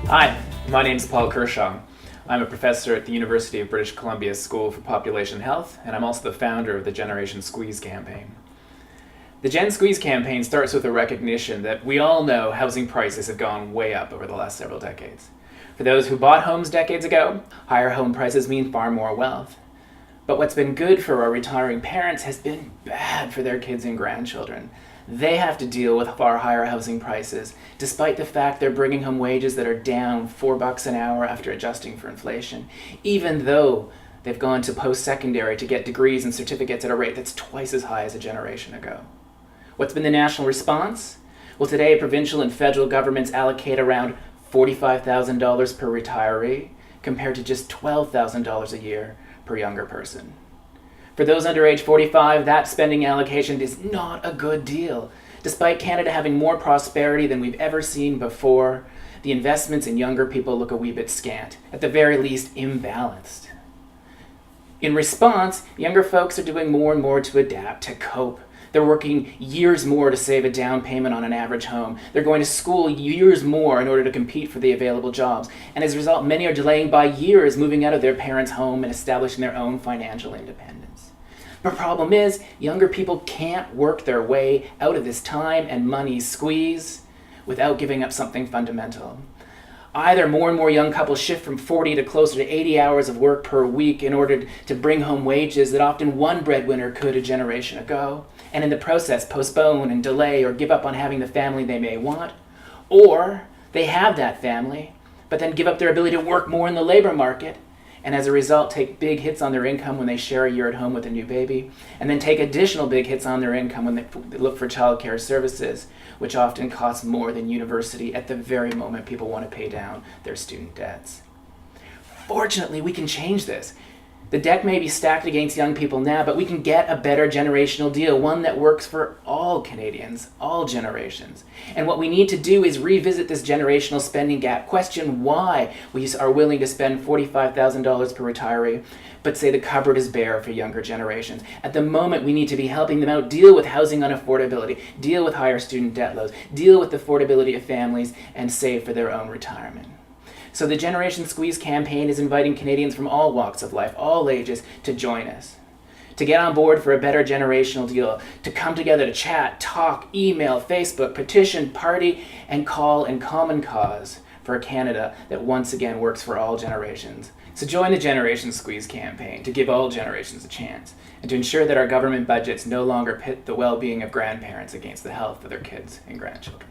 Hi, my name is Paul Kershaw. I'm a professor at the University of British Columbia School for Population Health, and I'm also the founder of the Generation Squeeze campaign. The Gen Squeeze campaign starts with a recognition that we all know housing prices have gone way up over the last several decades. For those who bought homes decades ago, higher home prices mean far more wealth. But what's been good for our retiring parents has been bad for their kids and grandchildren. They have to deal with far higher housing prices, despite the fact they're bringing home wages that are down $4 an hour after adjusting for inflation, even though they've gone to post-secondary to get degrees and certificates at a rate that's twice as high as a generation ago. What's been the national response? Well, today provincial and federal governments allocate around $45,000 per retiree, compared to just $12,000 a year per younger person. For those under age 45, that spending allocation is not a good deal. Despite Canada having more prosperity than we've ever seen before, the investments in younger people look a wee bit scant, at the very least imbalanced. In response, younger folks are doing more and more to adapt, to cope. They're working years more to save a down payment on an average home. They're going to school years more in order to compete for the available jobs. And as a result, many are delaying by years moving out of their parents' home and establishing their own financial independence. The problem is, younger people can't work their way out of this time and money squeeze without giving up something fundamental. Either more and more young couples shift from 40 to closer to 80 hours of work per week in order to bring home wages that often one breadwinner could a generation ago, and in the process postpone and delay or give up on having the family they may want, or they have that family, but then give up their ability to work more in the labor market, and as a result take big hits on their income when they share a year at home with a new baby, and then take additional big hits on their income when they look for childcare services, which often cost more than university at the very moment people want to pay down their student debts. Fortunately, we can change this. The deck may be stacked against young people now, but we can get a better generational deal, one that works for all Canadians, all generations. And what we need to do is revisit this generational spending gap, question why we are willing to spend $45,000 per retiree, but say the cupboard is bare for younger generations. At the moment, we need to be helping them out deal with housing unaffordability, deal with higher student debt loads, deal with the affordability of families, and save for their own retirement. So the Generation Squeeze campaign is inviting Canadians from all walks of life, all ages, to join us, to get on board for a better generational deal, to come together to chat, talk, email, Facebook, petition, party, and call in common cause for a Canada that once again works for all generations. So join the Generation Squeeze campaign to give all generations a chance, and to ensure that our government budgets no longer pit the well-being of grandparents against the health of their kids and grandchildren.